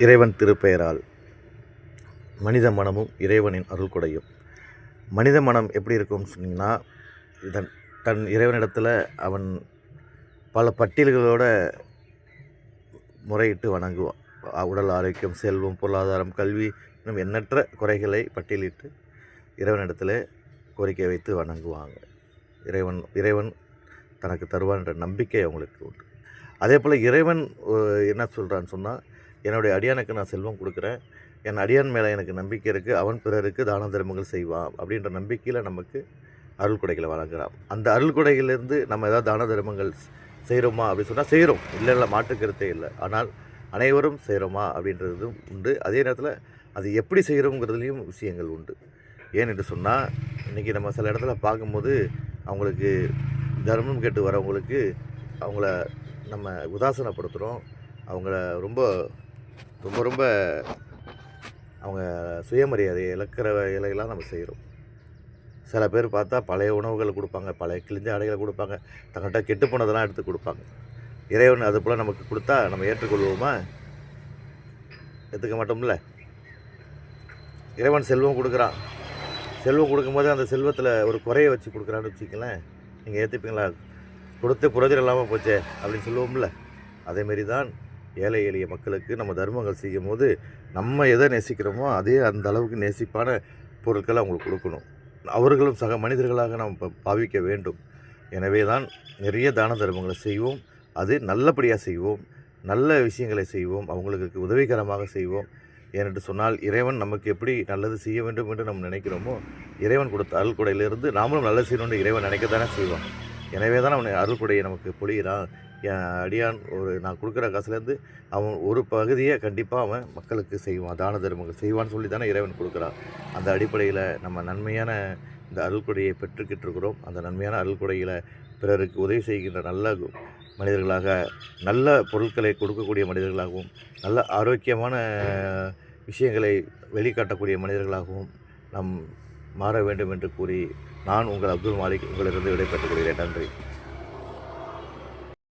இறைவன் திருப்பெயரால் மனித மனமும் இறைவனின் அருள் கொடையும். மனித மனம் எப்படி இருக்கும்னு சொன்னிங்கன்னா, தன் இறைவனிடத்தில் அவன் பல பட்டியல்களோட முறையிட்டு வணங்குவான். உடல் ஆரோக்கியம், செல்வம், பொருளாதாரம், கல்வி இன்னும் எண்ணற்ற குறைகளை பட்டியலிட்டு இறைவனிடத்தில் கோரிக்கை வைத்து வணங்குவாங்க. இறைவன் தனக்கு தருவான் என்ற நம்பிக்கை அவங்களுக்கு உண்டு. அதே போல் இறைவன் என்ன சொல்கிறான்னு சொன்னால், என்னுடைய அடியானுக்கு நான் செல்வம் கொடுக்குறேன், என் அடியான் மேலே எனக்கு நம்பிக்கை இருக்குது, அவன் பிறருக்கு தான தர்மங்கள் செய்வான் அப்படின்ற நம்பிக்கையில் நமக்கு அருள் கொடைகளை வழங்குகிறான். அந்த அருள் கொடைகளிலிருந்து நம்ம ஏதாவது தான தர்மங்கள் செய்கிறோமா அப்படின்னு சொன்னால் செய்கிறோம், இல்லை மாற்றுக்கருத்தே இல்லை. ஆனால் அனைவரும் செய்கிறோமா அப்படின்றதும் உண்டு. அதே நேரத்தில் அது எப்படி செய்கிறோங்கிறதுலேயும் விஷயங்கள் உண்டு. ஏன் என்று சொன்னால், இன்றைக்கி நம்ம சில இடத்துல பார்க்கும்போது அவங்களுக்கு தர்மம் கேட்டு வரவங்களுக்கு அவங்கள நம்ம உதாசனப்படுத்துகிறோம். அவங்கள ரொம்ப ரொம்ப ரொம்ப அவங்க சுயமரியாதையை இழக்கிற வேலையெல்லாம் நம்ம செய்கிறோம். சில பேர் பார்த்தா பழைய உணவுகள் கொடுப்பாங்க, பழைய கிழிஞ்ச ஆடைகளை கொடுப்பாங்க, தங்கள்கிட்ட கெட்டு போனதெல்லாம் எடுத்து கொடுப்பாங்க. இறைவன் அது போல் நமக்கு கொடுத்தா நம்ம ஏற்றுக்கொள்வோமா? ஏற்றுக்க மாட்டோம்ல. இறைவன் செல்வம் கொடுக்குறான், செல்வம் கொடுக்கும்போது அந்த செல்வத்தில் ஒரு குறையை வச்சு கொடுக்குறான்னு வச்சுக்கங்களேன், நீங்கள் ஏற்றுப்பீங்களா? கொடுத்து புரோஜனம் இல்லாமல் போச்சே அப்படின்னு சொல்லுவோம்ல. அதேமாரி தான் ஏழை எளிய மக்களுக்கு நம்ம தர்மங்கள் செய்யும் போது நம்ம எதை நேசிக்கிறோமோ அதே அந்த அளவுக்கு நேசிப்பான பொருட்களை அவங்களுக்கு கொடுக்கணும். அவர்களும் சக மனிதர்களாக நாம் பாவிக்க வேண்டும். எனவே தான் நிறைய தான தர்மங்களை செய்வோம், அது நல்லபடியாக செய்வோம், நல்ல விஷயங்களை செய்வோம், அவங்களுக்கு உதவிகரமாக செய்வோம். ஏனென்று சொன்னால், இறைவன் நமக்கு எப்படி நல்லது செய்ய வேண்டும் என்று நம்ம நினைக்கிறோமோ, இறைவன் கொடுத்த அருள் கொடையிலிருந்து நாமளும் நல்லது செய்யணும்னு இறைவன் நினைக்கத்தானே செய்வான். எனவே தான் அவன் அருள் கொடையை நமக்கு பொழிகிறான். என் அடியான் நான் கொடுக்குற காசுலேருந்து அவன் ஒரு பகுதியை கண்டிப்பாக அவன் மக்களுக்கு செய்வான், தான தர்மங்கள் செய்வான்னு சொல்லி தானே இறைவன் கொடுக்குறான். அந்த அடிப்படையில் நம்ம நன்மையான இந்த அருள் கொடையை பெற்றுக்கிட்டு இருக்கிறோம். அந்த நன்மையான அருள் கொடையில் பிறருக்கு உதவி செய்கின்ற நல்ல மனிதர்களாக, நல்ல பொருட்களை கொடுக்கக்கூடிய மனிதர்களாகவும், நல்ல ஆரோக்கியமான விஷயங்களை வெளிக்காட்டக்கூடிய மனிதர்களாகவும் நாம் மாற வேண்டும் என்று கூறி, நான் உங்கள் அப்துல் மாலிக் உங்களிடம் விடைபெற்றுக் கொள்கிறேன். நன்றி.